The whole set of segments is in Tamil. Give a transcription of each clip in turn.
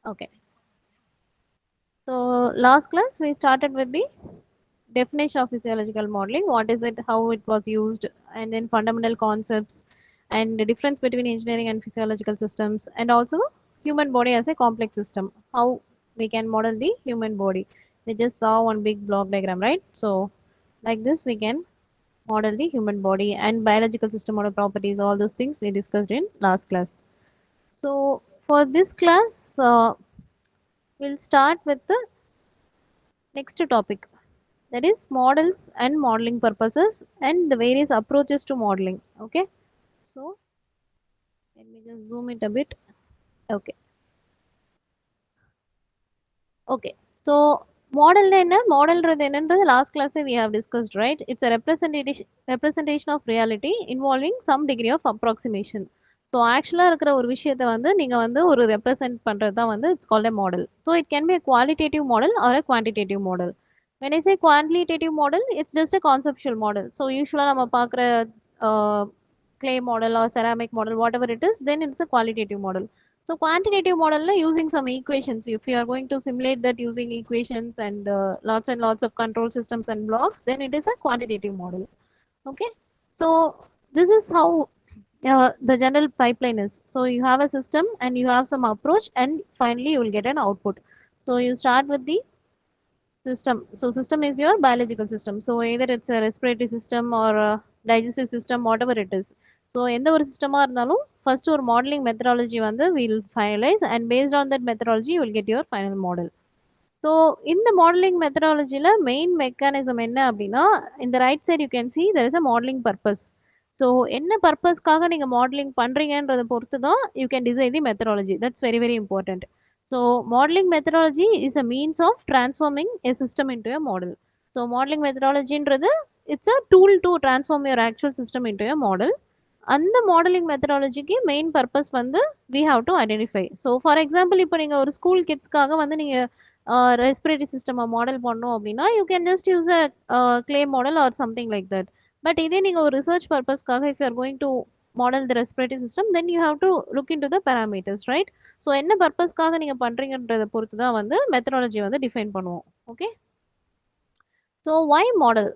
Okay. So last class we started with the definition of physiological modeling. What is it? How it was used, and then fundamental concepts, and the difference between engineering and physiological systems, and also human body as a complex system. How we can model the human body. We just saw one big block diagram, right? So like this we can model the human body and biological system model properties. All those things we discussed in last class. So for this class, we'll start with the next topic, that is models and modeling purposes and the various approaches to modeling. Okay, so let me just zoom it a bit. Okay, okay. So model modelன்றது என்னன்றது last class we have discussed, right? It's a representation of reality involving some degree of approximation. So ஆக்சுவலாக இருக்கிற ஒரு விஷயத்தை வந்து நீங்கள் வந்து ஒரு ரெப்ரசென்ட் பண்ணுறது தான் வந்து it's called a model. So it can be a qualitative model or a quantitative model. When I say quantitative model, it's just a conceptual model. So usually நம்ம பார்க்குற clay model or ceramic model, whatever it is, then it's a qualitative model. So quantitative model using some equations. If you are going to simulate that using equations and lots of control systems and blocks, then it is a quantitative model. Okay. So this is how the general pipeline is. So you have a system and you have some approach and finally you will get an output. So you start with the system. So system is your biological system. So either it's a respiratory system or a digestive system, whatever it is. So எந்த ஒரு சிஸ்டமா இருந்தாலும் first ஒரு modeling methodology வந்து we'll finalize, and based on that methodology you will get your final model. So in the modeling methodology ல main mechanism என்ன அப்படின்னா, in the right side you can see there is a modeling purpose. So என்ன பர்பஸ்க்காக நீங்க மாடலிங் பண்றீங்கன்றத பொறுத்து தான் you can decide the methodology. That's very very important. So modeling methodology is a means of transforming a system into a model. So modeling methodologyன்றது it's a tool to transform your actual system into a model. அந்த மாடலிங் மெத்தடாலஜிக்கு மெயின் பர்பஸ் வந்து we have to identify. So for example இப்போ நீங்கள் ஒரு ஸ்கூல் கிட்ஸ்க்காக வந்து நீங்கள் ரெஸ்பிரேட்டரி சிஸ்டம் மாடல் பண்ணோம் அப்படின்னா you can just use a clay model or something like that. But இதே நீங்கள் ஒரு ரிசர்ச் பர்பஸ்க்காக if you are going to model the respiratory system, then you have to look in to the parameters, right? So என்ன பர்பஸ்க்காக நீங்கள் பண்ணுறீங்கன்றதை பொறுத்து தான் வந்து மெத்தடாலஜி வந்து டிஃபைன் பண்ணுவோம். ஓகே. So why model?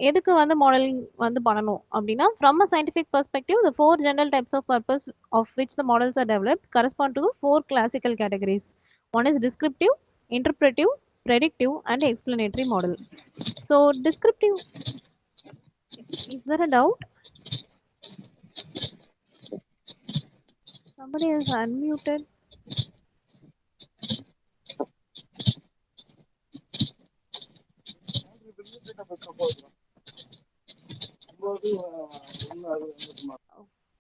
எதுக்கு வந்து மாடலிங் வந்து பண்ணணும் அப்படின்னா, from a scientific perspective the four general types of purpose of which the models are developed correspond to four classical categories. One is descriptive, interpretive, predictive and explanatory model. So descriptive, is there a doubt? Somebody is unmuted.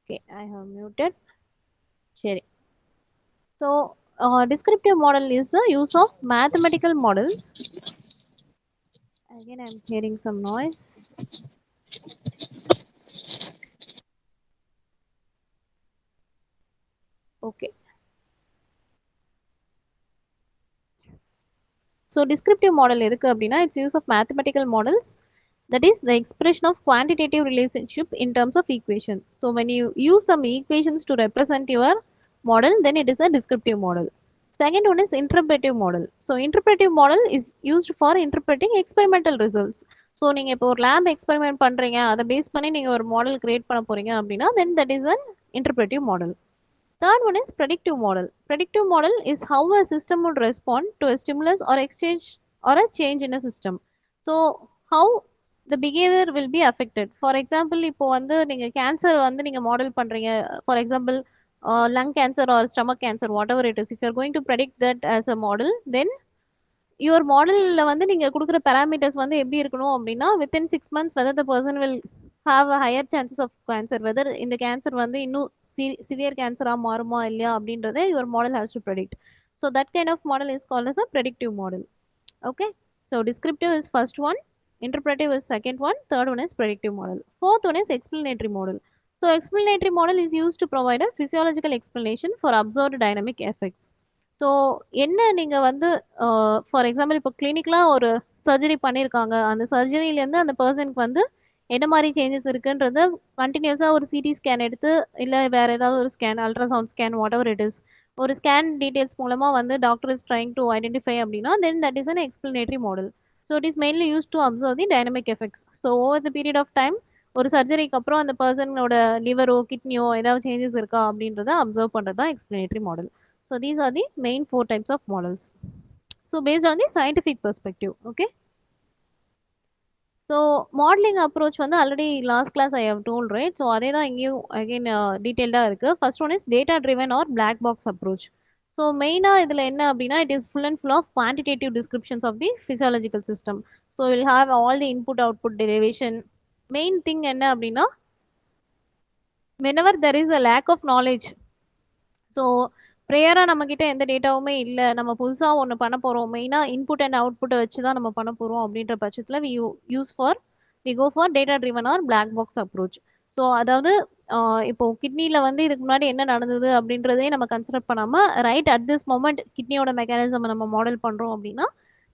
Okay, I have muted. Sherry. So descriptive model is the use of mathematical models. Again, I'm hearing some noise. Okay. So descriptive model எதுக்கு அப்படின்னா, it's use of mathematical models, that is the expression of quantitative relationship in terms of equation. So when you use some equations to represent your model, then it is a descriptive model. Second one is interpretive model. So interpretive model is used for interpreting experimental results. So நீங்க இப்போ ஒரு லேப் எக்ஸ்பெரிமெண்ட் பண்றீங்க, அதை பேஸ் பண்ணி நீங்க ஒரு மாடல் கிரியேட் பண்ண போறீங்க அப்படின்னா, then that is an interpretive model. Third one is predictive model. Predictive model is how a system would respond to a stimulus or exchange or a change in a system. So how the behavior will be affected. For example, இப்போ வந்து நீங்க கேன்சர் வந்து நீங்க மாடல் பண்றீங்க. For example, lung cancer or stomach cancer, whatever it is. If you are going to predict that as a model, then your மாடல்ல வந்து நீங்க குடுக்குற பாராமீட்டர்ஸ் வந்து எப்படி இருக்கணும் அப்படின்னா, within 6 months whether the person will have a higher chances of cancer, whether இந்த கேன்சர் வந்து இன்னும் சிவியர் கேன்சரா மாறுமா இல்லையா அப்படின்றத your model has to predict. So that kind of model is called as a predictive model. Okay. So descriptive is first one, interpretive is second one, third one is predictive model. Fourth one is explanatory model. So explanatory model is used to provide a physiological explanation for observed dynamic effects. So என்ன நீங்கள் வந்து ஃபார் எக்ஸாம்பிள் இப்போ கிளினிக்லாம் ஒரு சர்ஜரி பண்ணியிருக்காங்க, அந்த சர்ஜரியிலேருந்து அந்த பர்சனுக்கு வந்து என்ன மாதிரி சேஞ்சஸ் இருக்குன்றது கண்டினியூஸாக ஒரு சிடி ஸ்கேன் எடுத்து இல்லை வேறு ஏதாவது ஒரு scan, ultrasound scan, whatever it is, ஒரு ஸ்கேன் டீடைல்ஸ் மூலமா வந்து doctor is trying to identify அப்படின்னா then that is an explanatory model. So it is mainly use to observe the dynamic effects. So over the period of time ஒரு சர்ஜரிக்கு அப்புறம் அந்த பர்சனோட லிவரோ கிட்னியோ ஏதாவது சேஞ்சஸ் இருக்கா அப்படின்றத அப்சர்வ் பண்ணுறது தான் explanatory model. So these are the main 4 types of models. So based on the scientific perspective, okay. So modelling approach வந்து already last class I have told right. So அதே தான் இங்கேயும் அகெயின் டீட்டெயில்டாக இருக்குது. First one is data driven or black box approach. So மெயினாக இதில் என்ன அப்படின்னா it is full and full of quantitative descriptions of the physiological system. So will have all the input output derivation. Main thing என்ன அப்படின்னா whenever there is a lack of knowledge, so ப்ரேயராக நம்மக்கிட்ட எந்த டேட்டாவுமே இல்லை, நம்ம புதுசாக ஒன்று பண்ண போகிறோம், மெயினாக இன்புட் அண்ட் அவுட்புட்டை வச்சு தான் நம்ம பண்ண போகிறோம் அப்படின்ற பட்சத்தில் we go for data driven or black box approach. So அதாவது இப்போ கிட்னியில் வந்து இதுக்கு முன்னாடி என்ன நடந்தது அப்படின்றதே நம்ம கன்சிடர் பண்ணாமல் ரைட் அட் திஸ் மொமெண்ட் கிட்னியோட மெக்கானிசம் நம்ம மாடல் பண்ணுறோம் அப்படின்னா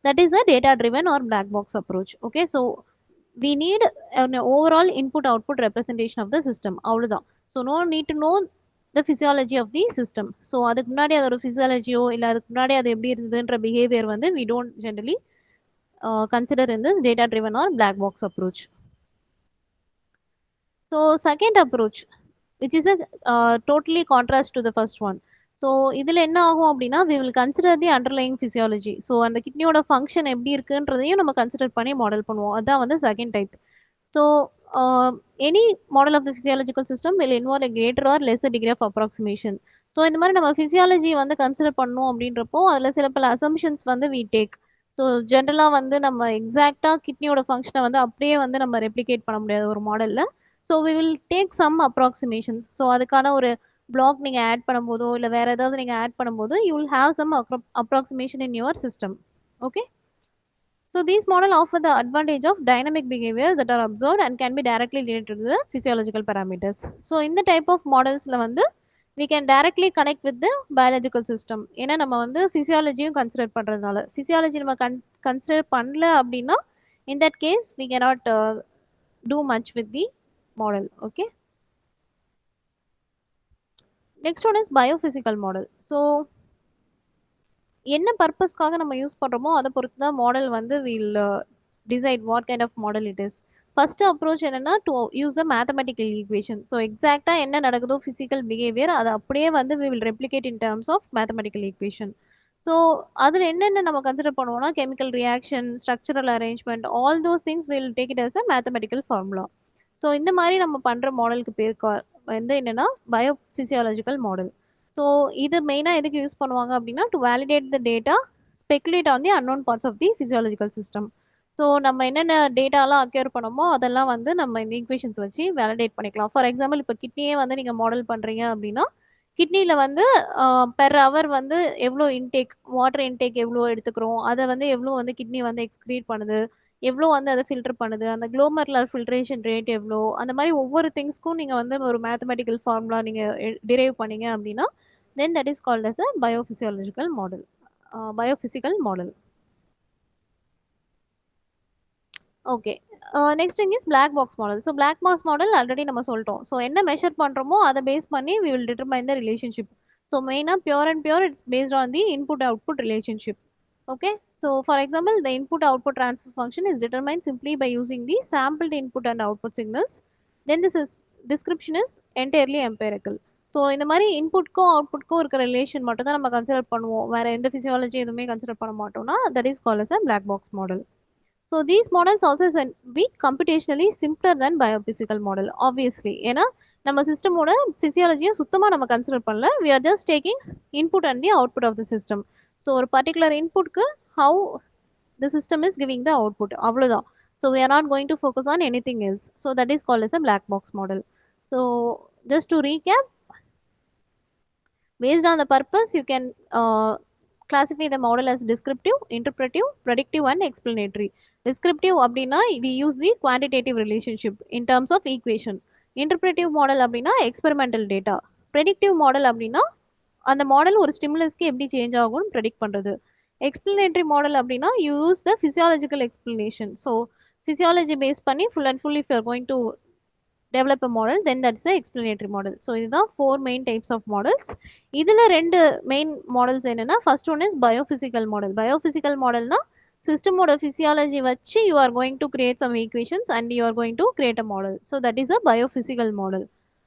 that is a data driven or black box approach. Okay, so we need an overall input output representation of the system அவ்வளவுதான். So no need to know the physiology of the system. So அதுக்கு முன்னாடி அதோட ஃபிசியாலஜியோ இல்லை அதுக்கு முன்னாடி அது எப்படி இருந்ததுன்ற பிஹேவியர் வந்து we don't generally consider in this data driven or black box approach. So second approach which is a totally contrast to the first one. So இதில் என்ன ஆகும் அப்படின்னா we will consider the underlying physiology. So அந்த கிட்னியோட ஃபங்க்ஷன் எப்படி இருக்குன்றதையும் நம்ம கன்சிடர் பண்ணி மாடல் பண்ணுவோம். அதுதான் வந்து second type. So, any model of the physiological system will involve a greater or lesser degree of approximation. So இந்த மாதிரி நம்ம ஃபிசியாலஜி வந்து கன்சிடர் பண்ணோம் அப்படின்றப்போ அதில் சில பல அசம்ஷன்ஸ் வந்து வி டேக். ஸோ ஜென்ரலாக வந்து நம்ம எக்ஸாக்டாக கிட்னியோட ஃபங்க்ஷனை வந்து அப்படியே வந்து நம்ம ரெப்ளிகேட் பண்ண முடியாது ஒரு மாடலில். So we will take some approximations. So அதுக்கான ஒரு பிளாக் நீங்கள் ஆட் பண்ணும்போதோ இல்லை வேறு ஏதாவது நீங்கள் ஆட் பண்ணும்போது you will have some approximation in your system. Okay. So these models offer the advantage of dynamic behavior that are observed and can be directly related to the physiological parameters. So in the type of models la vandu we can directly connect with the biological system. ஏன்னா நம்ம வந்து physiology-யும் consider பண்றதுனால physiology நம்ம consider பண்ணல அப்படின்னா in that case we cannot do much with the model. Okay. Next one is biophysical model. So என்ன பர்பஸ்க்காக நம்ம யூஸ் பண்ணுறோமோ அதை பொறுத்து தான் மாடல் வந்து will decide what kind of model it is. First approach என்னன்னா to use a mathematical equation. So எக்ஸாக்டாக என்ன நடக்குதோ ஃபிசிக்கல் பிஹேவியர் அதை அப்படியே வந்து we will replicate in terms of mathematical equation. So அதில் என்னென்ன நம்ம கன்சிடர் பண்ணுவோம்னா chemical reaction, structural arrangement, all those things will take it as a mathematical formula. So இந்த மாதிரி நம்ம பண்ணுற மாடலுக்கு பேர் வந்து என்னென்னா பயோஃபிசியாலஜிக்கல் மாடல். ஸோ இது மெயினாக எதுக்கு யூஸ் பண்ணுவாங்க அப்படின்னா to validate the data, speculate on the unknown parts of the physiological system. So நம்ம என்னென்ன டேட்டாலாம் அக்யூர் பண்ணோமோ அதெல்லாம் வந்து நம்ம இந்த ஈக்குவேஷன்ஸ் வச்சு வேலிடேட் பண்ணிக்கலாம். ஃபார் எக்ஸாம்பிள் இப்போ கிட்னியே வந்து நீங்கள் மாடல் பண்ணுறீங்க அப்படின்னா கிட்னியில் வந்து பெர் ஹவர் வந்து எவ்வளோ இன்டேக், வாட்டர் இன்டேக் எவ்வளோ எடுத்துக்கிறோம், அதை வந்து எவ்வளோ வந்து கிட்னி வந்து எக்ஸ்க்ரீட் பண்ணுது, எவ்வளோ வந்து அதை ஃபில்டர் பண்ணுது, அந்த குளோமர்லர் ஃபில்ட்ரேஷன் ரேட் எவ்வளோ, அந்த மாதிரி ஒவ்வொரு திங்ஸ்க்கும் நீங்கள் வந்து ஒரு மேத்தமெட்டிக்கல் ஃபார்முலா நீங்கள் டிரைவ் பண்ணீங்க அப்படின்னா then that is called as a biophysiological model, biophysical model. Okay, next thing is black box model. So black box model already நம்ம சொல்லிட்டோம். ஸோ என்ன மெஷர் பண்ணுறோமோ அதை பேஸ் பண்ணி we will determine the relationship. So மெயினாக pure and pure it's based on the input output relationship. Okay, so for example the input output transfer function is determined simply by using the sampled input and output signals. Then this is description is entirely empirical. So இந்த மாதிரி இன்புட்க்கும் அவுட்புட்க்கும் இருக்கிற ரிலேஷன் மட்டும் தான் நம்ம கன்சிடர் பண்ணுவோம், வேற எந்த ஃபிசியாலஜி எதுவுமே கன்சிடர் பண்ண மாட்டோம்னா that is called as a black box model. So these models also be computationally simpler than biophysical model obviously. ஏன்னா நம்ம சிஸ்டமோட ஃபிசியாலஜியை சுத்தமாக நம்ம கன்சிடர் பண்ணல, we are just taking input and the output of the system. So ஒரு பர்டிகுலர் இன்புட்க்கு how the system is giving the output அவ்வளோதான். So we are not going to focus on anything else. So that is called as a black box model. So just to recap, based on the purpose, you can classify the model as descriptive, interpretive, predictive and explanatory. Descriptive அப்படின்னா we use the quantitative relationship in terms of equation. Interpretive model அப்படின்னா experimental data. Predictive model அப்படின்னா அந்த மாடல் ஒரு ஸ்டிமுலஸ்க்கு எப்படி சேஞ்ச் ஆகும்னு ப்ரெடிக்ட் பண்ணுறது. எக்ஸ்பிளனேட்டரி மாடல் அப்படின்னா you use the physiological explanation. So physiology base பண்ணி full and full if you are going to develop a model, then that's the explanatory model. So இதுதான் 4 main types of models. இதுல ரெண்டு main models என்னன்னா, first one is biophysical model. Biophysical modelனா சிஸ்டமோட physiology வச்சு you are going to create some equations and you are going to create a model. So that is a biophysical model.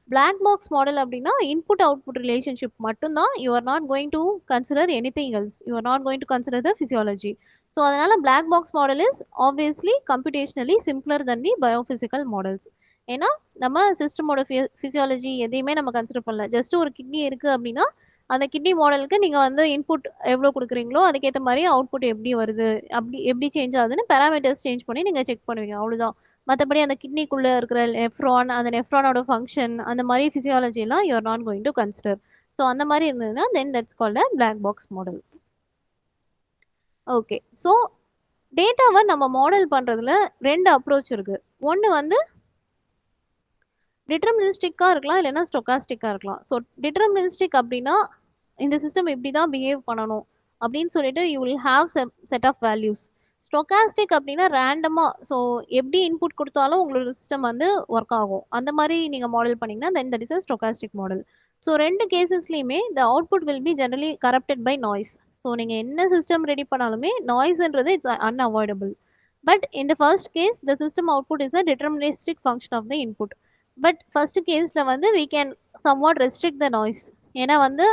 Black box model அப்படின்னா input output relationship மட்டும்தான், you are not going to consider anything else, you are not going to consider the physiology. So அதனால black box model is obviously computationally simpler than the biophysical models. ஏன்னா நம்ம சிஸ்டமோட ஃபிசியாலஜி எதையுமே நம்ம கன்சிடர் பண்ணல. ஜஸ்ட் ஒரு கிட்னி இருக்கு அப்படின்னா அந்த கிட்னி மாடலுக்கு நீங்க வந்து இன்புட் எவ்வளவு கொடுக்குறீங்களோ அதுக்கேற்ற மாதிரி அவுட்புட் எப்படி வருது, அப்படி எப்படி சேஞ்ச் ஆகுதுன்னு பேராமீட்டர்ஸ் சேஞ்ச் பண்ணி நீங்க செக் பண்ணுவீங்க, அவ்வளவுதான். மற்றபடி அந்த கிட்னிக்குள்ள இருக்கிற நெஃப்ரான், அந்த நெஃப்ரானோட ஃபங்க்ஷன், அந்த மாதிரி ஃபிசியாலஜி எல்லாம் you are not going to consider. So அந்த மாதிரி இருந்ததுன்னா then that's called a black box model. Okay, so டேட்டாவை நம்ம மாடல் பண்றதுல ரெண்டு அப்ரோச் இருக்கு. ஒன்று வந்து டிட்டர்மினிஸ்டிக்கா இருக்கலாம், இல்லைன்னா ஸ்டொக்காஸ்டிக்கா இருக்கலாம். ஸோ டிட்டர்மினிஸ்டிக் அப்படின்னா இந்த சிஸ்டம் இப்படி தான் பிஹேவ் பண்ணணும் அப்படின்னு சொல்லிட்டு you will have set of values. Stochastic அப்படின்னா ரேண்டமா, ஸோ எப்படி இன்புட் கொடுத்தாலும் உங்களோட சிஸ்டம் வந்து ஒர்க் ஆகும், அந்த மாதிரி நீங்க மாடல் பண்ணீங்கன்னா then that is a stochastic model. So ரெண்டு கேசஸ்லையுமே the output will be generally corrupted by noise. So நீங்க என்ன சிஸ்டம் ரெடி பண்ணாலுமே நாய்ஸ்ன்றது it's unavoidable. But in the first case the system output is a deterministic function of the input. But first கேஸ்ல வந்து we can somewhat restrict the noise. ஏன்னா வந்து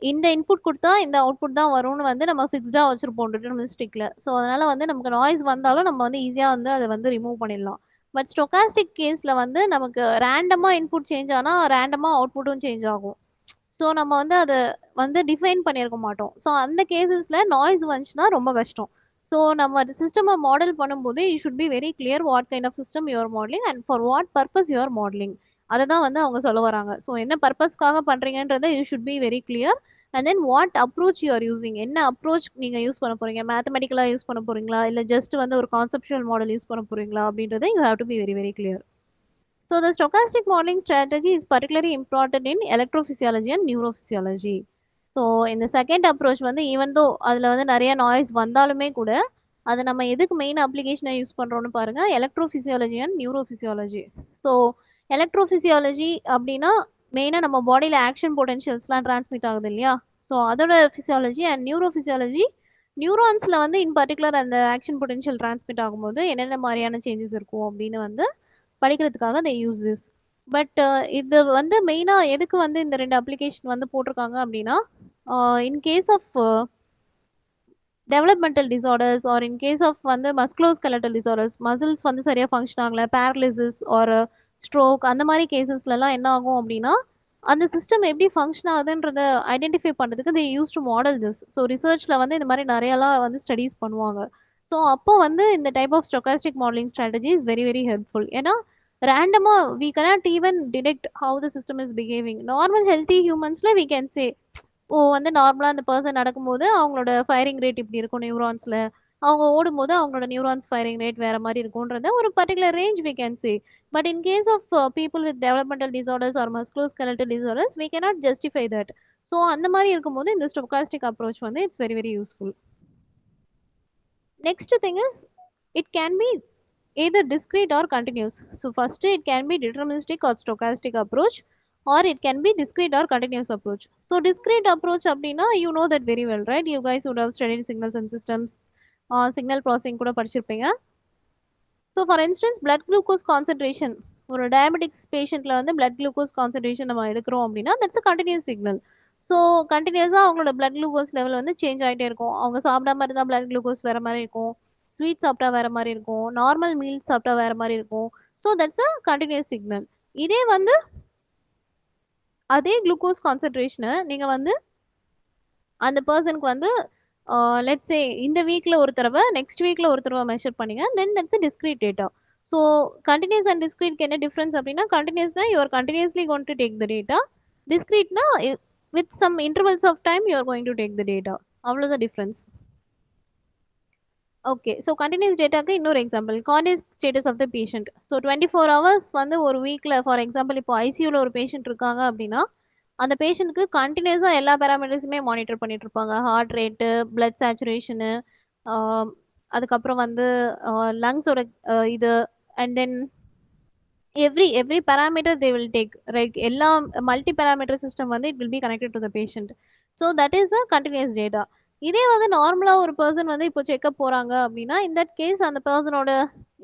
இந்த இன்புட் கொடுத்தா இந்த அவுட்புட் தான் வரும்னு வந்து நம்ம ஃபிக்ஸ்டாக வச்சிருப்போம் டிட்டர்மினிஸ்டிக்ல. ஸோ அதனால வந்து நமக்கு நாய்ஸ் வந்தாலும் நம்ம வந்து ஈஸியாக வந்து அதை வந்து ரிமூவ் பண்ணிடலாம். பட் ஸ்டொக்காஸ்டிக் கேஸில் வந்து நமக்கு ரேண்டமாக இன்புட் சேஞ்ச் ஆனால் ரேண்டமாக அவுட்புட்டும் சேஞ்ச் ஆகும். ஸோ நம்ம வந்து அதை வந்து டிஃபைன் பண்ணியிருக்க மாட்டோம். ஸோ அந்த கேசஸில் நாய்ஸ் வந்துச்சுன்னா ரொம்ப கஷ்டம். ஸோ நம்ம சிஸ்டமை மாடல் பண்ணும்போது you should be very clear what kind of system you're modelling and for what purpose you're modelling. அதை தான் வந்து அவங்க சொல்ல வராங்க. ஸோ என்ன பர்பஸ்க்காக பண்ணுறீங்கன்றதை you should be very clear. And then what approach you are using, என்ன அப்ரோச் நீங்கள் யூஸ் பண்ண போகிறீங்க, மேத்தமெட்டிக்கலாக யூஸ் பண்ண போகிறீங்களா இல்லை ஜஸ்ட் வந்து ஒரு கான்செப்ஷுவல் மாடல் யூஸ் பண்ண போகிறீங்களா அப்படின்றத you have to be very very clear. So the stochastic modeling strategy is particularly important in electrophysiology and neurophysiology. So in the second approach வந்து even though அதில் வந்து நிறைய நாய்ஸ் வந்தாலுமே கூட அதை நம்ம எதுக்கு மெயின் அப்ளிகேஷனை யூஸ் பண்ணுறோன்னு பாருங்க, எலக்ட்ரோஃபிசியாலஜி அண்ட் நியூரோஃபிசியாலஜி. ஸோ எலக்ட்ரோஃபிசியாலஜி அப்படின்னா மெயினாக நம்ம பாடியில் ஆக்ஷன் பொட்டன்ஷியல்ஸ்லாம் டிரான்ஸ்மிட் ஆகுது இல்லையா, ஸோ அதோட ஃபிசியாலஜி. அண்ட் நியூரோஃபிசியாலஜி நியூரான்ஸில் வந்து இன் பர்டிகுலர் அந்த ஆக்ஷன் பொட்டன்ஷியல் டிரான்ஸ்மிட் ஆகும்போது என்னென்ன மாதிரியான சேஞ்சஸ் இருக்கும் அப்படின்னு வந்து படிக்கிறதுக்காக they யூஸ் திஸ். பட் இது வந்து மெயினாக எதுக்கு வந்து இந்த ரெண்டு அப்ளிகேஷன் வந்து போட்டிருக்காங்க அப்படின்னா, in case of developmental disorders or in case of வந்து மஸ்குலோஸ்கெலட்டல் டிசார்டர்ஸ், மசில்ஸ் வந்து சரியாக ஃபங்க்ஷன் ஆகலை, பேரலிசிஸ் ஆர் ஸ்ட்ரோக், அந்த மாதிரி கேசஸ்லலாம் என்ன ஆகும் அப்படின்னா அந்த சிஸ்டம் எப்படி ஃபங்க்ஷன் ஆகுதுன்றத ஐடென்டிஃபை பண்ணுறதுக்கு they use to model this. So ரிசர்ச்சில் வந்து இந்த மாதிரி நிறையலாம் வந்து ஸ்டடீஸ் பண்ணுவாங்க. ஸோ அப்போ வந்து இந்த type of stochastic modelling strategy is very very helpful. ஏன்னா ரேண்டமாக we cannot even detect how the system is behaving. Normal healthy ஹியூமன்ஸில் we can say ஓ வந்து நார்மலாக அந்த பர்சன் நடக்கும்போது அவங்களோட ஃபயரிங் ரேட் இப்படி இருக்கும் நியூரான்ஸில், அவங்க ஓடும்போது அவங்களோட நியூரான்ஸ் ஃபயரிங் ரேட் வேற மாதிரி இருக்கும்ன்றத ஒரு particular range we can say. But in case of people with developmental disorders or musculoskeletal disorders, we cannot justify that. So அந்த மாதிரி இருக்கும்போது இந்த stochastic approach வந்து it's very very useful. Next thing is it can be either discrete or continuous. So first it can be deterministic or stochastic approach, or it can be discrete or continuous approach. So discrete approach அப்படின்னா you know that very well, right? You guys would have studied signals and systems, signal processing கூட படிச்சிருப்பீங்க. So for instance blood glucose concentration, ஒரு டயபெட்டிக்ஸ் பேஷண்ட்டில் வந்து பிளட் குளுக்கோஸ் கான்சன்ட்ரேஷன் நம்ம எடுக்கிறோம் அப்படின்னா that's a continuous signal. So கண்டினியூஸாக அவங்களோட பிளட் குளுக்கோஸ் லெவல் வந்து சேஞ்ச் ஆகிட்டே இருக்கும். அவங்க சாப்பிடாம இருந்தால் பிளட் குளுக்கோஸ் வேறு மாதிரி இருக்கும், ஸ்வீட் சாப்பிட்டா வேறு மாதிரி இருக்கும், நார்மல் மீல்ஸ் சாப்பிட்டா வேறு மாதிரி இருக்கும். So that's a continuous signal. இதே வந்து அதே குளுக்கோஸ் கான்சன்ட்ரேஷனை நீங்கள் வந்து அந்த பர்சனுக்கு வந்து லெட்ஸ் சே இந்த வீக்கில் ஒரு தடவை நெக்ஸ்ட் வீக்கில் ஒரு தடவை மெஷர் பண்ணிங்க, then that's a discrete data. So continuous and டிஸ்கிரீட்க்கு என்ன டிஃப்ரென்ஸ் அப்படின்னா, கண்டினியூஸ்னா you are continuously going to take the data, டிஸ்கிரீட்னா with some intervals of time you are going to take the data, அவ்வளோதான் டிஃப்ரென்ஸ். ஓகே, ஸோ கண்டினியூஸ் டேட்டாக்கு இன்னொரு example cardiac status of the patient. So 24 hours வந்து ஒரு வீக்கில் ஃபார் எக்ஸாம்பிள் இப்போ ஐசியூவில் ஒரு பேஷண்ட் இருக்காங்க அப்படின்னா அந்த பேஷண்ட்டுக்கு கண்டினியூஸாக எல்லா பேராமீட்டர்ஸுமே மானிட்டர் பண்ணிட்டு இருப்பாங்க. ஹார்ட் ரேட்டு, பிளட் சேச்சுரேஷனு, அதுக்கப்புறம் வந்து லங்ஸோட இது, and then every parameter they will take, like எல்லா multi parameter system வந்து it will be connected to the patient. So that is a continuous data. இதே வந்து நார்மலா ஒரு பர்சன் வந்து இப்போ செக்அப் போறாங்க அப்படின்னா in that case அந்த பர்சனோட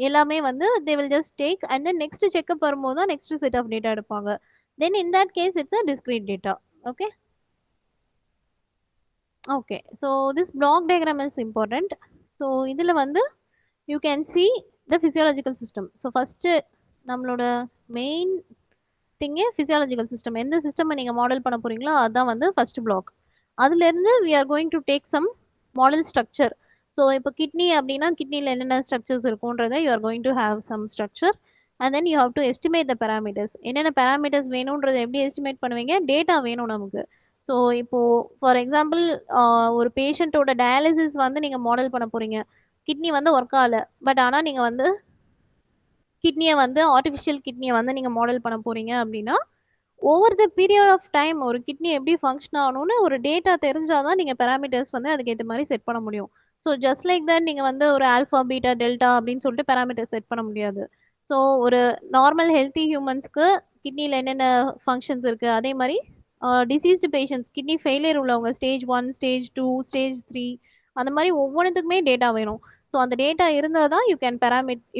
எல்லாமே வந்து they will just take and then next checkup வரும்போது தான் next set of data எடுப்பாங்க. Then in that case it's a discrete data. Okay. Okay, so this block diagram is important. So இதுல வந்து you can see the physiological system. So first நம்மளோட main thing physiological system. எந்த சிஸ்டம் நீங்க மாடல் பண்ண போறீங்களோ அதான் வந்து ஃபர்ஸ்ட் பிளாக். அதுல இருந்து we are going to take some model structure. So இப்போ கிட்னி அப்படின்னா கிட்னில என்னென்ன structures இருக்கும்ன்றத you are going to have some structure and then you have to estimate the parameters. என்னென்ன parameters வேணும்ன்றத எப்படி எஸ்டிமேட் பண்ணுவீங்க, டேட்டா வேணும் நமக்கு. ஸோ இப்போ ஃபார் எக்ஸாம்பிள் ஒரு பேஷண்ட்டோட டயாலிசிஸ் வந்து நீங்க மாடல் பண்ண போறீங்க. கிட்னி வந்து ஒர்க் ஆகல, பட் ஆனால் நீங்க வந்து கிட்னியை வந்து ஆர்டிஃபிஷியல் கிட்னியை வந்து நீங்க மாடல் பண்ண போறீங்க அப்படின்னா over the period of time ஒரு கிட்னி எப்படி ஃபங்க்ஷன் ஆகணும்னு ஒரு டேட்டா தெரிஞ்சாதான் நீங்க பேராமீட்டர்ஸ் வந்து அதுக்கேற்ற மாதிரி செட் பண்ண முடியும். ஸோ ஜஸ்ட் லைக் தட் நீங்க வந்து ஒரு ஆல்ஃபா பீட்டா டெல்டா அப்படின்னு சொல்லிட்டு பேராமீட்டர் செட் பண்ண முடியாது. ஸோ ஒரு நார்மல் ஹெல்த்தி ஹியூமன்ஸ்க்கு கிட்னியில் என்னென்ன ஃபங்க்ஷன்ஸ் இருக்கு, அதே மாதிரி டிசீஸ்டு பேஷண்ட்ஸ் கிட்னி ஃபெயிலியர் உள்ளவங்க ஸ்டேஜ் 1 ஸ்டேஜ் 2 ஸ்டேஜ் 3 அந்த மாதிரி ஒவ்வொன்றுத்துக்குமே டேட்டா வேணும். ஸோ அந்த டேட்டா இருந்தால் தான் you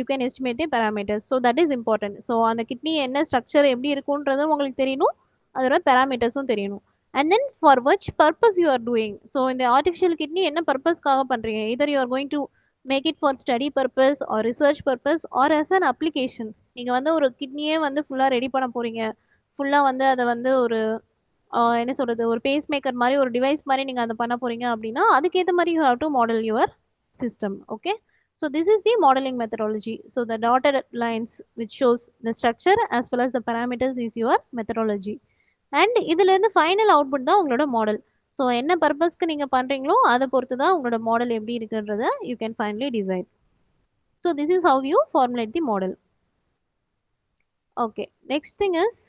can estimate the parameters. So that is important. So அந்த கிட்னி என்ன ஸ்ட்ரக்சர் எப்படி இருக்குன்றது உங்களுக்கு தெரியணும், அதோட பேராமீட்டர்ஸும் தெரியணும். And then for which purpose you are doing. So இந்த ஆர்டிஃபிஷியல் கிட்னி என்ன பர்பஸ்க்காக பண்ணுறீங்க, either you are going to make it for study purpose or research purpose or as an application. நீங்கள் வந்து ஒரு கிட்னியே வந்து ஃபுல்லாக ரெடி பண்ண போகிறீங்க, ஃபுல்லாக வந்து அதை வந்து ஒரு என்ன சொல்கிறது ஒரு பேஸ் மேக்கர் மாதிரி ஒரு டிவைஸ் மாதிரி நீங்கள் அதை பண்ண போகிறீங்க அப்படின்னா அதுக்கேற்ற மாதிரி you have to model your system. Okay, so this is the modeling methodology. So the dotted lines which shows the structure as well as the parameters is your methodology. And இதுல இருந்து ஃபைனல் அவுட்புட் தான் உங்களோட மாடல். ஸோ என்ன பர்பஸ்க்கு நீங்க பண்றீங்களோ அதை பொறுத்து தான் உங்களோட மாடல் எப்படி இருக்குன்றத you can finally design. So this is how you formulate the model. Okay, next thing is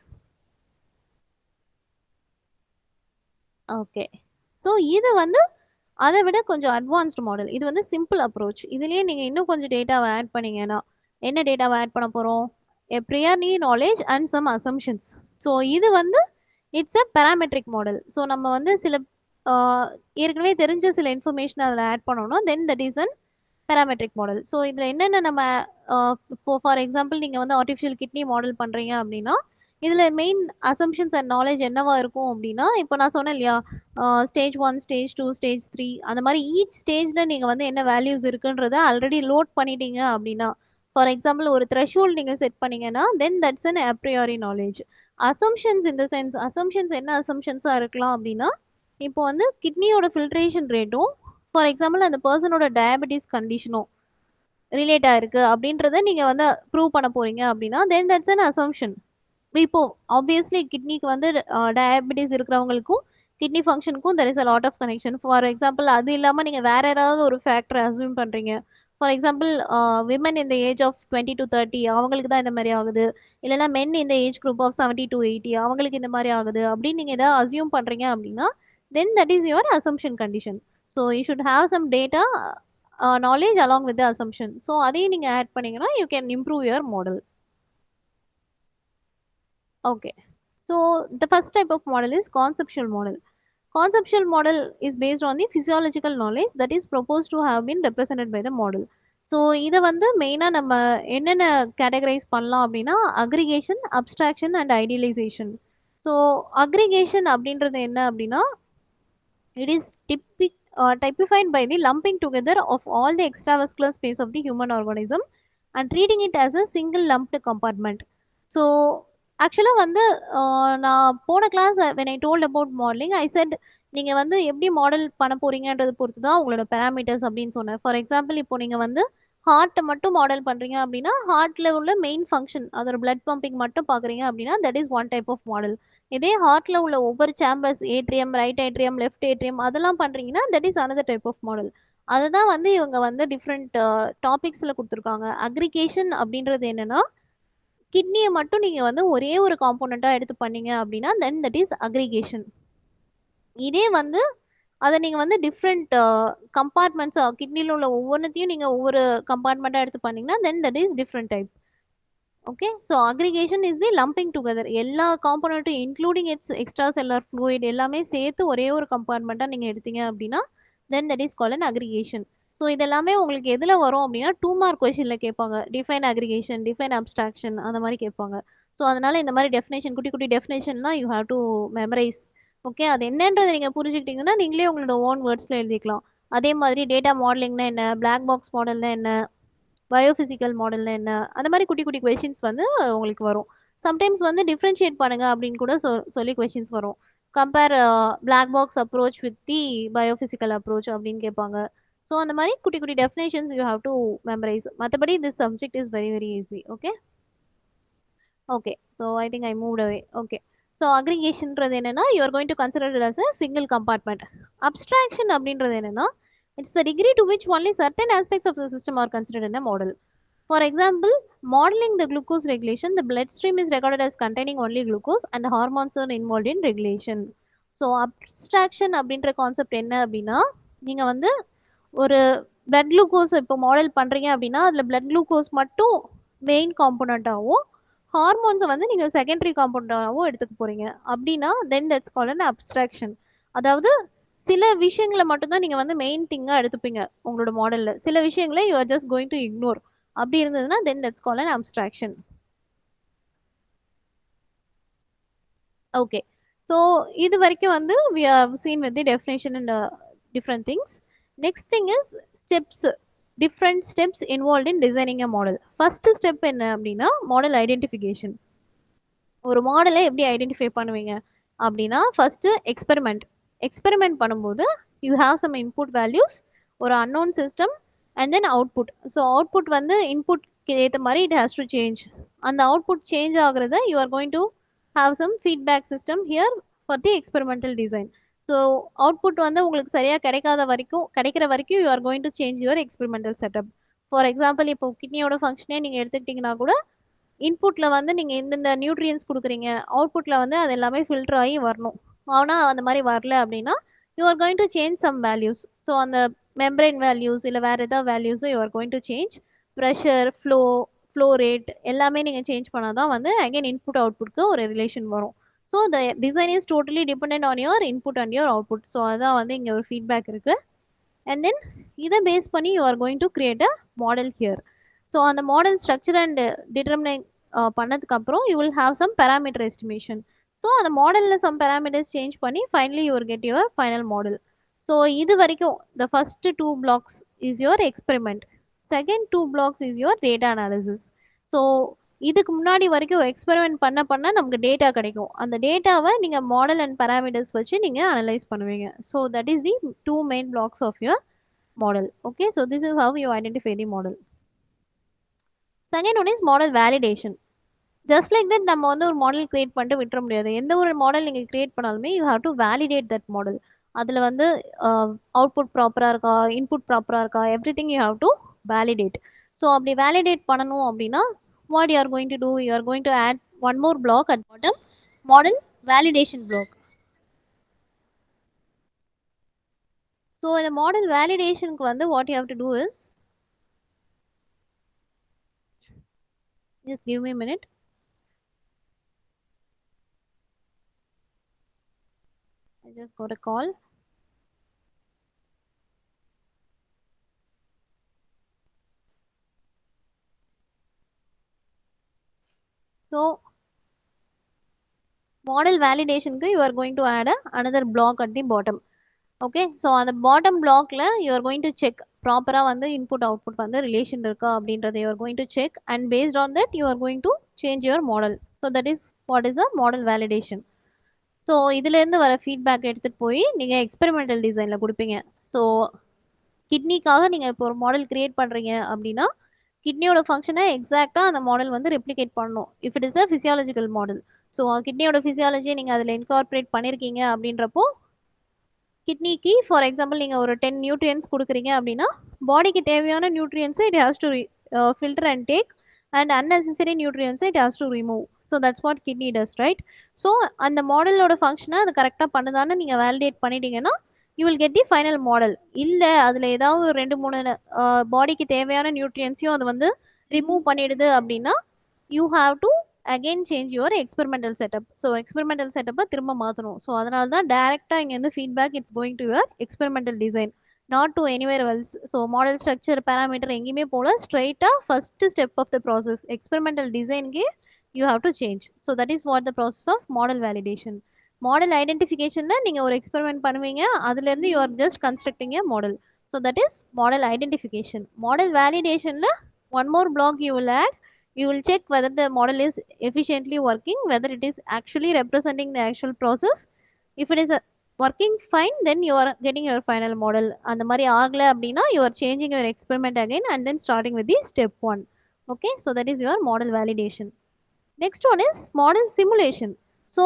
okay, so இது வந்து அதை விட கொஞ்சம் அட்வான்ஸ்டு மாடல். இது வந்து சிம்பிள் அப்ரோச். இதுலேயே நீங்கள் இன்னும் கொஞ்சம் டேட்டாவை ஆட் பண்ணீங்கன்னா என்ன டேட்டாவை ஆட் பண்ண போகிறோம், a priorly knowledge and some assumptions. So இது வந்து it's a parametric model. So நம்ம வந்து சில ஏற்கனவே தெரிஞ்ச சில இன்ஃபர்மேஷன் அதில் ஆட் பண்ணணும், then that is an parametric model. So இதில் என்னென்ன நம்ம இப்போ ஃபார் எக்ஸாம்பிள் நீங்கள் வந்து ஆர்டிஃபிஷியல் கிட்னி மாடல் பண்ணுறீங்க அப்படின்னா இதில் மெயின் அசம்ஷன்ஸ் அண்ட் நாலேஜ் என்னவா இருக்கும் அப்படின்னா, இப்போ நான் சொன்னேன் இல்லையா ஸ்டேஜ் 1 ஸ்டேஜ் 2 ஸ்டேஜ் 3 அந்த மாதிரி ஈச் ஸ்டேஜில் நீங்கள் வந்து என்ன வேல்யூஸ் இருக்குன்றத ஆல்ரெடி லோட் பண்ணிட்டீங்க அப்படின்னா, ஃபார் எக்ஸாம்பிள் ஒரு த்ரெஷ்ஹோல்ட் நீங்கள் செட் பண்ணீங்கன்னா then that's an a priori knowledge. Assumptions இந்த சென்ஸ் அசம்ஷன்ஸ் என்ன அசம்ஷன்ஸாக இருக்கலாம் அப்படின்னா, இப்போ வந்து கிட்னியோட ஃபில்ட்ரேஷன் ரேட்டும் ஃபார் எக்ஸாம்பிள் அந்த பர்சனோட டயபெட்டிஸ் கண்டிஷனும் ரிலேட் ஆயிருக்கு அப்படின்றத நீங்கள் வந்து ப்ரூவ் பண்ண போறீங்க அப்படின்னா தென் தட்ஸ் அன் அசம்ஷன். இப்போ ஆப்வியஸ்லி கிட்னிக்கு வந்து டயபெட்டிஸ் இருக்கிறவங்களுக்கும் கிட்னி ஃபங்க்ஷனுக்கும் there is a lot of connection. For example அது இல்லாமல் நீங்கள் வேற யாராவது ஒரு ஃபேக்டர் அசியூம் பண்ணுறீங்க. ஃபார் எக்ஸாம்பிள் விமன் இந்த ஏஜ் ஆஃப் 20 to 30 அவங்களுக்கு தான் இந்த மாதிரி ஆகுது, இல்லைனா மென் இந்த ஏஜ் குரூப் ஆஃப் 70 to 80 அவங்களுக்கு இந்த மாதிரி ஆகுது அப்படின்னு நீங்கள் எதாவது அசியூம் பண்ணுறீங்க அப்படின்னா then that is your assumption condition. So you should have some data knowledge along with the assumption. So அதையும் நீங்கள் ஆட் பண்ணீங்கன்னா you can improve your model. Okay, so the first type of model is conceptual model. Conceptual model is based on the physiological knowledge that is proposed to have been represented by the model. So இதை வந்து மெயினாக நம்ம என்னென்ன கேட்டகரைஸ் பண்ணலாம் அப்படின்னா aggregation, abstraction and idealisation. So aggregation அப்படின்றது என்ன அப்படின்னா it is typified by the lumping together of all the extravascular space of the human organism and treating it as a single lumped compartment. So ஆக்சுவலாக வந்து நான் போன class when I told about modeling I said நீங்கள் வந்து எப்படி மாடல் பண்ண போறீங்கன்றது பொறுத்து தான் உங்களோட பேராமீட்டர்ஸ் அப்படின்னு சொன்னேன். ஃபார் எக்ஸாம்பிள் இப்போ நீங்கள் வந்து ஹார்ட்டை மட்டும் மாடல் பண்ணுறீங்க அப்படின்னா ஹார்ட்டில் உள்ள மெயின் ஃபங்க்ஷன் அதோட பிளட் பம்பிங் மட்டும் பார்க்குறீங்க அப்படின்னா that is one type of model. இதே ஹார்ட்டில் உள்ள ஒவ்வொரு chambers atrium, right atrium, left atrium அதெல்லாம் பண்ணுறீங்கன்னா that is another type of model. அதுதான் வந்து இவங்க வந்து டிஃப்ரெண்ட் டாபிக்ஸில் கொடுத்துருக்காங்க. அக்ரிகேஷன் அப்படின்றது என்னன்னா கிட்னியை மட்டும் நீங்கள் வந்து ஒரே ஒரு காம்போனண்ட்டாக எடுத்து பண்ணீங்க அப்படின்னா தென் தட் இஸ் அக்ரிகேஷன். இதே வந்து அதை நீங்கள் வந்து டிஃப்ரெண்ட் கம்பார்ட்மெண்ட்ஸாக கிட்னியில் உள்ள ஒவ்வொன்றத்தையும் நீங்கள் ஒவ்வொரு கம்பார்ட்மெண்ட்டாக எடுத்து பண்ணீங்கன்னா then that is different type. Okay, so aggregation is the lumping together எல்லா காம்போனண்ட்டும் including its extracellular fluid எல்லாமே சேர்த்து ஒரே ஒரு கம்பார்ட்மெண்ட்டாக நீங்கள் எடுத்தீங்க அப்படின்னா then that is call an aggregation. So இதெல்லாமே உங்களுக்கு எதில் வரும் அப்படின்னா 2 மார்க் கொஷனில் கேட்பாங்க. டிஃபைன் அக்ரிகேஷன், டிஃபைன் அப்ஸ்ட்ராக்ஷன் அந்த மாதிரி கேட்பாங்க. ஸோ அதனால இந்த மாதிரி டெஃபினேஷன் குட்டி குட்டி டெஃபினேஷன்லாம் you have to memorise. Okay, அது என்னன்றதை நீங்கள் புரிஞ்சுக்கிட்டீங்கன்னா நீங்களே உங்களோட ஓன் வேர்ட்ஸில் எழுதிக்கலாம். அதே மாதிரி டேட்டா மாடலிங்னா என்ன, பிளாக் பாக்ஸ் மாடல்னா என்ன, பயோஃபிசிக்கல் மாடல்னா என்ன, அந்த மாதிரி குட்டி குட்டி கொஷின்ஸ் வந்து உங்களுக்கு வரும். சம்டைம்ஸ் வந்து டிஃப்ரென்ஷியேட் பண்ணுங்க அப்படின்னு கூட சொல்லி கொஷின்ஸ் வரும். Compare black box approach with the biophysical approach அப்படின்னு கேட்பாங்க. ஸோ அந்த மாதிரி குட்டி குட்டி definitions you have to memorise. மற்றபடி this subject is very very easy. Okay okay, so I think I moved away. Okay, so அக்ரிகேஷன்றது என்னன்னா you are going to consider it as a single compartment. Abstraction அப்படின்றது என்னன்னா it's the degree to which only certain aspects of the system are considered in a model. For example, modeling the glucose regulation, the bloodstream is recorded as containing only glucose and hormones are involved in regulation. So abstraction அப்படின்ற கான்செப்ட் என்ன அப்படின்னா நீங்கள் வந்து ஒரு பிளட் குளுக்கோஸ் இப்போ மாடல் பண்ணுறீங்க அப்படின்னா அதில் பிளட் குளுக்கோஸ் மட்டும் மெயின் காம்போனண்ட்டாகவும் ஹார்மோன்ஸை வந்து நீங்கள் செகண்டரி காம்பவுண்டாகவும் எடுத்துக்க போகிறீங்க அப்படின்னா then that's call an abstraction. அதாவது சில விஷயங்களை மட்டும்தான் நீங்கள் வந்து மெயின் திங்காக எடுத்துப்பீங்க உங்களோட மாடலில், சில விஷயங்களை you are just going to ignore. அப்படி இருந்ததுன்னா then that's call an abstraction. Okay, so இது வரைக்கும் வந்து we have seen with the definition and different things. Next thing is steps, different steps involved in designing a model. First step என்ன அப்படின்னா மாடல் ஐடென்டிஃபிகேஷன். ஒரு மாடலை எப்படி ஐடென்டிஃபை பண்ணுவீங்க அப்படின்னா ஃபர்ஸ்ட் எக்ஸ்பெரிமெண்ட் பண்ணும்போது you have some input values, ஒரு unknown system and then output. So output வந்து இன்புட்க்கு ஏற்ற மாதிரி இட் ஹேஸ் டு சேஞ்ச். அந்த அவுட்புட் சேஞ்ச் ஆகுறத you are going to have some feedback system here for the experimental design. So output வந்து உங்களுக்கு சரியாக கிடைக்கிற வரைக்கும் you are going to change your experimental setup. For example இப்போ கிட்னியோட ஃபங்க்ஷனே நீங்கள் எடுத்துக்கிட்டிங்கன்னா கூட இன்புட்ல வந்து நீங்க இந்த நியூட்ரியன்ஸ் கொடுக்குறீங்க, அவுட்புட்ல வந்து அது எல்லாமே ஃபில்டர் ஆகி வரணும். ஆனால் அந்த மாதிரி வரல அப்படின்னா you are going to change some values. So அந்த மெம்பரைன் வேல்யூஸ் இல்லை வேற ஏதாவது வேல்யூஸும் you are going to change. Pressure, flow rate எல்லாமே நீங்கள் சேஞ்ச் பண்ணால் தான் வந்து அகைன் இன்புட் அவுட்புட்க்கு ஒரு ரிலேஷன் வரும். So the design is totally depend on your input and your output. So அதான் வந்து இங்கே ஒரு ஃபீட்பேக் இருக்குது. அண்ட் தென் இதை பேஸ் பண்ணி you are going to create a model here. So அந்த மாடல் ஸ்ட்ரக்சர் அண்ட் டிட்டர்மினேட் பண்ணதுக்கு அப்புறம் you will have some parameter estimation. So அந்த மாடலில் சம் பேராமீட்டர்ஸ் சேஞ்ச் பண்ணி finally you get your final model. So இது வரைக்கும் the first 2 blocks is your experiment, second 2 blocks is your data analysis. So இதுக்கு முன்னாடி வரைக்கும் எக்ஸ்பெரிமெண்ட் பண்ண பண்ண நமக்கு டேட்டா கிடைக்கும். அந்த டேட்டாவை நீங்கள் மாடல் அண்ட் பேராமீட்டர்ஸ் வச்சு நீங்கள் அனலைஸ் பண்ணுவீங்க. So that is the 2 main blocks of your model. Okay, so this is how you identify the model. Second one is model validation. Just like that நம்ம வந்து ஒரு மாடல் கிரியேட் பண்ணிட்டு விட்டுற முடியாது. எந்த ஒரு மாடல் நீங்கள் கிரியேட் பண்ணாலுமே you have to validate that model. அதில் வந்து அவுட்புட் ப்ராப்பராக இருக்கா, இன்புட் ப்ராப்பராக இருக்கா, every thing you have to validate. So அப்படி வேலிடேட் பண்ணணும் அப்படின்னா what you are going to do, you are going to add one more block at bottom, model validation block. So இந்த மாடல் வேலிடேஷனுக்கு வந்து what you have to do is, just give me a minute. I just got a call. So model validation ku you are going to add another block at the bottom. Okay, so on the bottom block la you are going to check proper வந்து input output வந்து relation இருக்கா அப்படின்றத you are going to check, and based on that you are going to change your model. So that is what is a model validation. So இதுலேருந்து வர ஃபீட்பேக் எடுத்துகிட்டு போய் நீங்கள் எக்ஸ்பெரிமெண்டல் டிசைனில் கொடுப்பீங்க. ஸோ கிட்னிக்காக நீங்கள் இப்போ ஒரு மாடல் கிரியேட் பண்ணுறீங்க அப்படின்னா கிட்னியோட ஃபங்க்ஷனை எக்ஸாக்டாக அந்த மாடல் வந்து ரெப்ளிகேட் பண்ணணும். If it is a physiological model, so கிட்னியோட ஃபிசியாலஜியை நீங்கள் அதில் இன்கார்பரேட் பண்ணியிருக்கீங்க அப்படின்றப்போ கிட்னிக்கு ஃபார் எக்ஸாம்பிள் நீங்கள் ஒரு 10 நியூட்ரியன்ஸ் கொடுக்குறீங்க அப்படின்னா பாடிக்கு தேவையான நியூட்ரியன்ஸை it has to filter and take, and unnecessary nutrients it has to remove. So that's what kidney does, right? So அந்த மாடலோட ஃபங்க்ஷனை அது கரெக்டாக பண்ணுதான்னு நீங்கள் வேலிடேட் பண்ணிட்டீங்கன்னா you will get the final model. இல்லை அதில் ஏதாவது ஒரு 2-3 பாடிக்கு தேவையான நியூட்ரியன்ஸையும் அது வந்து ரிமூவ் பண்ணிடுது அப்படின்னா you have to again change your experimental setup. So experimental setup திரும்ப மாத்தணும். So அதனால தான் டைரக்டா இங்க இருந்து feedback it's going to your experimental design, not to anywhere else. So model structure parameter எங்கேயுமே போல straight first step of the process experimental design க்கு you have to change. So that is what the process of model validation. Model identificationல நீங்க ஒரு experiment பண்ணுவீங்க, அதுல இருந்து you are just constructing a model. So that is model identification. Model validationல one more block you will add. You will check whether the model is efficiently working, whether it is actually representing the actual process. If it is working fine, then you are getting your final model. அந்த மாதிரி ஆகல அப்படின்னா you are changing your experiment again and then starting with the step 1. Okay, so that is your model validation. Next one is model simulation. So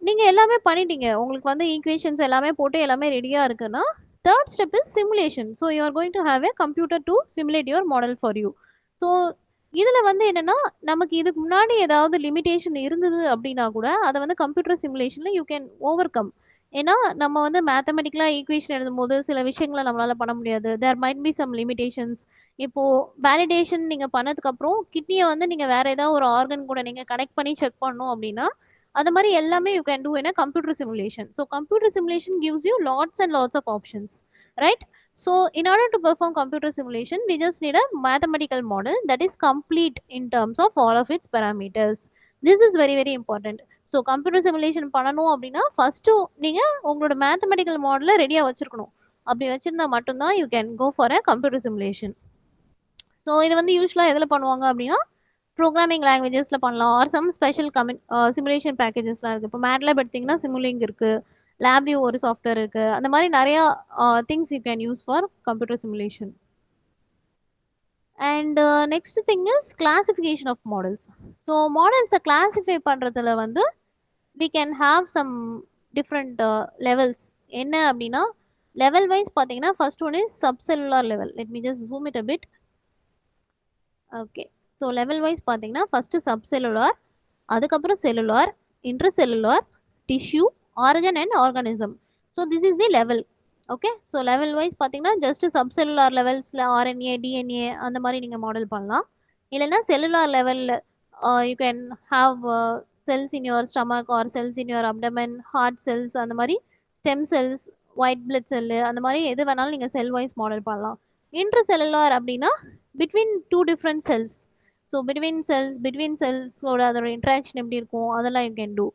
நீங்கள் எல்லாமே பண்ணிட்டீங்க, உங்களுக்கு வந்து ஈக்குவேஷன்ஸ் எல்லாமே போட்டு எல்லாமே ரெடியாக இருக்குன்னா third step is simulation. So you are going to have A computer to simulate your model for you. So இதில் வந்து என்னென்னா, நமக்கு இதுக்கு முன்னாடி ஏதாவது லிமிடேஷன் இருந்தது அப்படின்னா கூட அதை வந்து கம்ப்யூட்டர் சிமுலேஷனில் யூ கேன் ஓவர் கம். ஏன்னா நம்ம வந்து மேத்தமெட்டிக்கலாக ஈக்குவேஷன் எழுதும்போது சில விஷயங்களை நம்மளால் பண்ண முடியாது. There might be some limitations. இப்போது வேலிடேஷன் நீங்கள் பண்ணதுக்கப்புறம் கிட்னியை வந்து நீங்கள் வேறு ஏதாவது ஒரு ஆர்கன் கூட நீங்கள் கனெக்ட் பண்ணி செக் பண்ணணும் அப்படின்னா அது மாதிரி எல்லாமே you can do in a computer simulation. So computer simulation gives you lots and lots of options, right? So in order to perform computer simulation, we just need a mathematical model that is complete in terms of all of its parameters. This is very very important. So computer simulation பண்ணணும் அப்படின்னா ஃபர்ஸ்ட் நீங்க உங்களோட மேத்தமெட்டிக்கல் மாடலை ரெடியா வச்சிருக்கணும். அப்படி வச்சிருந்தா மட்டும்தான் you can go for a computer simulation. So இது வந்து யூஸ்வலாக எதில் பண்ணுவாங்க அப்படின்னா ப்ரோக்ராமிங் லாங்குவேஜஸில் பண்ணலாம், ஆர் சம் ஸ்பெஷல் சிமுலேஷன் பேக்கேஜஸ்லாம் இருக்குது. இப்போ மேட்லேப் எடுத்திங்கன்னா சிமுலிங் இருக்குது, லேப்வியூ ஒரு சாஃப்ட்வேர் இருக்குது, அந்த மாதிரி நிறையா things you can use for computer simulation. And next thing is classification of models. So மாடல்ஸை கிளாஸிஃபை பண்ணுறதுல வந்து we can have some different levels. என்ன அப்படின்னா லெவல் வைஸ் பார்த்தீங்கன்னா first one is subcellular level. Let me just zoom it a bit. Okay, so level wise பார்த்தீங்கன்னா ஃபர்ஸ்ட் சப்செல்லுலார், அதுக்கப்புறம் cellular, intercellular, tissue, organ and organism. So this is the level. Okay, so level wise பார்த்தீங்கன்னா ஜஸ்ட் சப்செல்லுலார் லெவல்ஸில் ஆர்என்ஏ, டிஎன்ஏ அந்த மாதிரி நீங்கள் மாடல் பண்ணலாம். இல்லைன்னா செல்லுலார் லெவலில் you can have cells in your stomach or cells in your abdomen, heart cells, அந்த மாதிரி stem cells, white blood cell, அந்த மாதிரி எது வேணாலும் நீங்கள் செல் வைஸ் மாடல் பண்ணலாம். இன்டர்செல்லுலார் அப்படின்னா between two different cells. So between செல்ஸோட அதோட இன்ட்ராக்ஷன் எப்படி இருக்கும் அதெல்லாம் you can do.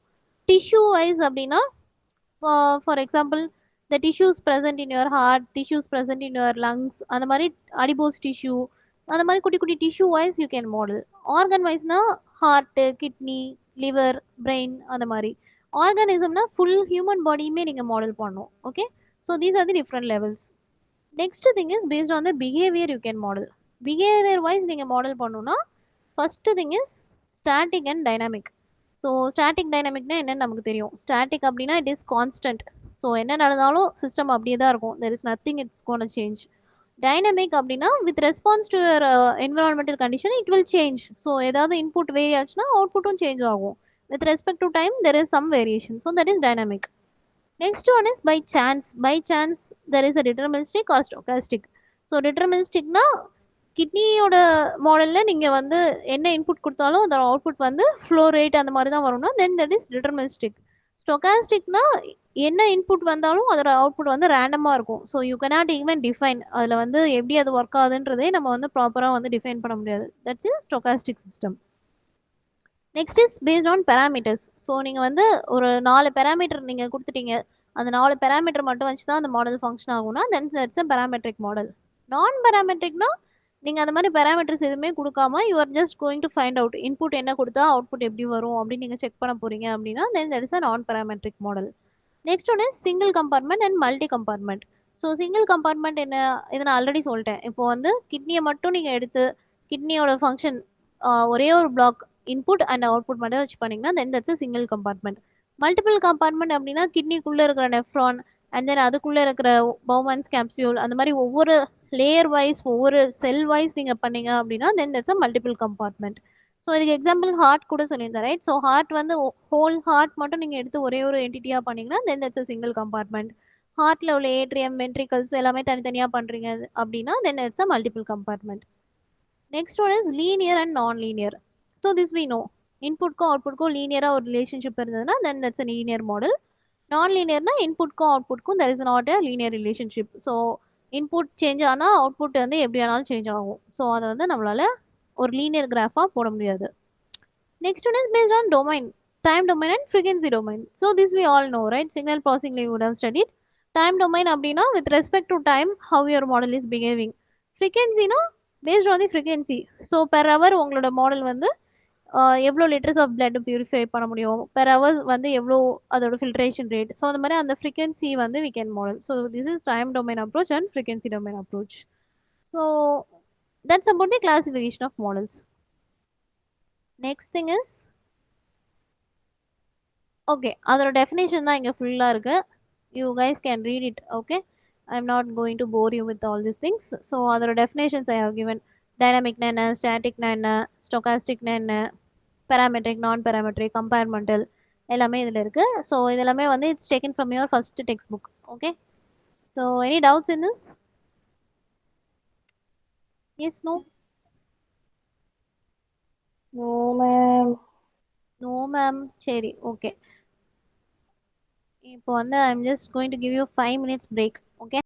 Tissue wise அப்படின்னா for example the tissues present in your heart, tissues present in your lungs, அந்த மாதிரி அடிபோஸ் டிஷ்யூ, அந்த மாதிரி குட்டி குட்டி tissue wise you can model. Organ வைஸ்னா ஹார்ட்டு, கிட்னி, லிவர், பிரெயின், அந்த மாதிரி. ஆர்கானிசம்னா ஃபுல் ஹியூமன் பாடியுமே நீங்கள் மாடல் பண்ணணும். Okay, so these are the different levels. Next thing is based on the behaviour you can model. Behaviour wise நீங்கள் மாடல் பண்ணணும்னா first thing is static and dynamic. So static டைனாமிக்னா என்னன்னு நமக்கு தெரியும். ஸ்டாட்டிக் அப்படின்னா இட் இஸ் கான்ஸ்டன்ட். ஸோ என்ன நடந்தாலும் சிஸ்டம் அப்படியே தான் இருக்கும், there is nothing it's gone change. Dynamic அப்படின்னா with response to your environmental condition it will change. So ஏதாவது இன்புட் வேரி ஆச்சுன்னா அவுட்புட்டும் சேஞ்ச் ஆகும். With respect to time there is some variation. So that is dynamic. Next one is by chance. By chance there is a deterministic or stochastic. So டிட்டர்மினிஸ்டிக்னா கிட்னியோட மாடலில் நீங்கள் வந்து என்ன இன்புட் கொடுத்தாலும் அதோட அவுட்புட் வந்து ஃப்ளோ ரேட் அந்த மாதிரி தான் வரும்னா தென் தட் இஸ் டிட்டர்மினிஸ்டிக். ஸ்டோகாஸ்டிக்னா என்ன இன்புட் வந்தாலும் அதோட அவுட்புட் வந்து ரேண்டமாக இருக்கும். So you cannot even define அதில் வந்து எப்படி அது ஒர்க் ஆகுதுன்றதே நம்ம வந்து ப்ராப்பராக வந்து டிஃபைன் பண்ண முடியாது. That's is stochastic system. Next is based on parameters. So நீங்கள் வந்து ஒரு 4 பேராமீட்டர் நீங்கள் கொடுத்துட்டீங்க, அந்த 4 பேராமீட்டர் மட்டும் வச்சு தான் அந்த மாடல் ஃபங்க்ஷன் ஆகும்னா தென் தட்ஸ் அ பேராமெட்ரிக் மாடல். நான் பேராமெட்ரிக்னா நீங்கள் அந்த மாதிரி பேராமீட்டர்ஸ் எதுவுமே கொடுக்காம you are just going to find out input என்ன கொடுத்தா அவுட்புட் எப்படி வரும் அப்படின்னு நீங்கள் செக் பண்ண போறீங்க அப்படின்னா தென் தட் இஸ் அ நான் parametric model. Next one is single compartment and multi compartment. So single compartment என்ன, இதை நான் ஆல்ரெடி சொல்லிட்டேன். இப்போ வந்து கிட்னியை மட்டும் நீங்கள் எடுத்து கிட்னியோட ஃபங்க்ஷன் ஒரே ஒரு பிளாக் இன்புட் அண்ட் அவுட்புட் மட்டும் வச்சு பண்ணிங்கன்னா தென் that's a single compartment. Multiple compartment அப்படின்னா கிட்னிக்குள்ளே இருக்கிற நெஃப்ரான் அண்ட் தென் அதுக்குள்ளே இருக்கிற பவுமன்ஸ் கேப்சியூல், அந்த மாதிரி ஒவ்வொரு லேயர் வைஸ் ஒவ்வொரு செல் வைஸ் நீங்கள் பண்ணீங்க அப்படின்னா then that's a multiple compartment. So இதுக்கு எக்ஸாம்பிள் ஹார்ட் கூட சொல்லியிருந்தேன், ரைட்? ஸோ ஹார்ட் வந்து ஹோல் ஹார்ட் மட்டும் நீங்கள் எடுத்து ஒரே ஒரு என்டிட்டியாக பண்ணீங்கன்னா then that's a single compartment. ஹார்ட்டில் உள்ள ஏட்ரியம், வென்ட்ரிகல்ஸ் எல்லாமே தனித்தனியாக பண்ணுறீங்க அப்படின்னா then it's a multiple compartment. Next one is linear and non linear. So this we know இன்புட்க்கும் அவுட்புட்க்கும் லீனியராக ஒரு ரிலேஷன்ஷிப் இருந்ததுன்னா then that's a linear model. Non லீனியர்னா இன்புட்க்கும் அவுட்புட்க்கும் there is not a linear relationship. So input change ஆனால் அவுட்புட் வந்து எப்படி ஆனாலும் சேஞ்ச் ஆகும். ஸோ அதை வந்து நம்மளால ஒரு லீனியர் கிராஃபாக போட முடியாது. Next one is based on domain, time domain and frequency domain. So this we all know, right? Signal processing we would have studied. Time domain அப்படின்னா with respect to time how your model is behaving. Frequency னா based on the frequency. So per hour உங்களோட மாடல் வந்து எவ்வளோ லிட்டர்ஸ் ஆஃப் பிளட் பியூரிஃபை பண்ண முடியும், பெர் ஹவர் வந்து எவ்வளோ அதோட ஃபில்ட்ரேஷன் ரேட். ஸோ அந்த மாதிரி அந்த ஃப்ரீக்வன்சி வந்து we can model. So this is time domain approach and frequency domain approach. So that's about the classification of models. Next thing is okay, அதோட டெஃபினேஷன் தான் இங்கே ஃபுல்லாக இருக்கு. You guys can read it. Okay, I am not going to bore you with all this things. So அதோட டெஃபினேஷன்ஸ் ஐ ஹவ் கிவன். டைனமிக்னா என்ன, ஸ்டாட்டிக்னா என்ன, ஸ்டொகாஸ்டிக்னா என்ன, பேராமெட்ரிக், நான் பேராமெட்ரிக், கம்பேர்மெண்டல் எல்லாமே இதில் இருக்குது. ஸோ இதெல்லாமே வந்து it's taken from your first textbook. Okay, so any doubts in this? Yes, no? No ma'am. No ma'am. சரி, ஓகே. இப்போ வந்து I am just going to give you 5 minutes break. Okay.